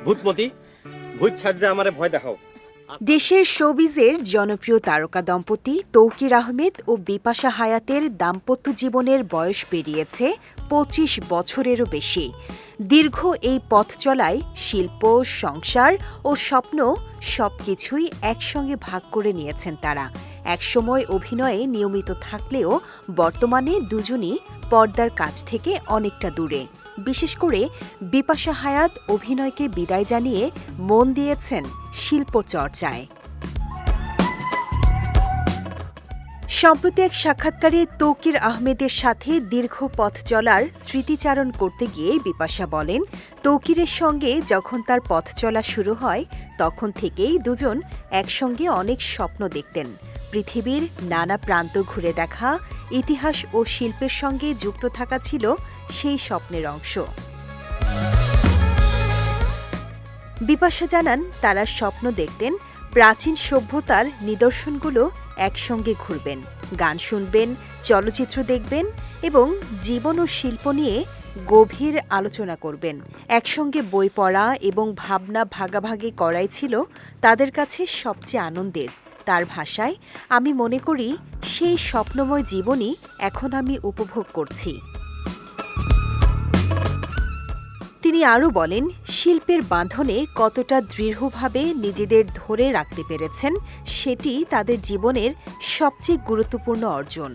ভূতমতি, ভূত ছাড়তে আমারে ভয় দেখাও। দেশের শোবিজের জনপ্রিয় তারকা দম্পতি তৌকির আহমেদ ও বিপাশা হায়াতের দাম্পত্য জীবনের বয়স পেরিয়েছে ২৫ বছরেরও বেশি। দীর্ঘ এই পথ চলায় শিল্প, সংসার ও স্বপ্ন সবকিছুই একসঙ্গে ভাগ করে নিয়েছেন তারা। একসময় অভিনয়ে নিয়মিত থাকলেও বর্তমানে দুজনই পর্দার কাছ থেকে অনেকটা দূরে। বিশেষ করে বিপাশা হায়াত অভিনয়কে বিদায় জানিয়ে মন দিয়েছেন শিল্প চর্চায়। সম্প্রতি এক সাক্ষাৎকারে তৌকির আহমেদের সাথে দীর্ঘ পথ চলার স্মৃতিচারণ করতে গিয়ে বিপাশা বলেন, তৌকিরের সঙ্গে যখন তার পথ চলা শুরু হয় তখন থেকেই দুজন একসঙ্গে অনেক স্বপ্ন দেখতেন। পৃথিবীর নানা প্রান্ত ঘুরে দেখা, ইতিহাস ও শিল্পের সঙ্গে যুক্ত থাকা ছিল সেই স্বপ্নের অংশ। বিপাশা জানান, তারা স্বপ্ন দেখতেন প্রাচীন সভ্যতার নিদর্শনগুলো একসঙ্গে ঘুরবেন, গান শুনবেন, চলচ্চিত্র দেখবেন এবং জীবন ও শিল্প নিয়ে গভীর আলোচনা করবেন। একসঙ্গে বই পড়া এবং ভাবনা ভাগাভাগি করাই ছিল তাদের কাছে সবচেয়ে আনন্দের। তার ভাষায়, আমি মনে করি সেই স্বপ্নময় জীবনই এখন আমি উপভোগ করছি। তিনি আরও বলেন, শিল্পের বাঁধনে কতটা দৃঢ়ভাবে নিজেদের ধরে রাখতে পেরেছেন সেটি তাদের জীবনের সবচেয়ে গুরুত্বপূর্ণ অর্জন।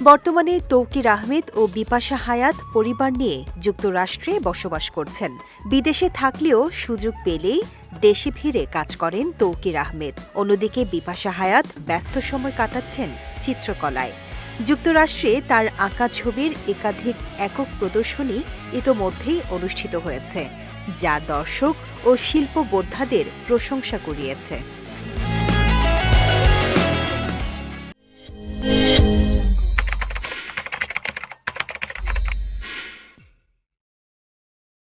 বর্তমানে তৌকির আহমেদ ও বিপাশা হায়াত পরিবার নিয়ে যুক্তরাষ্ট্রে বসবাস করছেন। বিদেশে থাকলেও সুযোগ পেলেই দেশে ফিরে কাজ করেন তৌকির আহমেদ। অন্যদিকে বিপাশা হায়াত ব্যস্ত সময় কাটাচ্ছেন চিত্রকলায়। যুক্তরাষ্ট্রে তার আঁকা ছবির একাধিক একক প্রদর্শনী ইতোমধ্যেই অনুষ্ঠিত হয়েছে, যা দর্শক ও শিল্পবোদ্ধাদের প্রশংসা কুড়িয়েছে।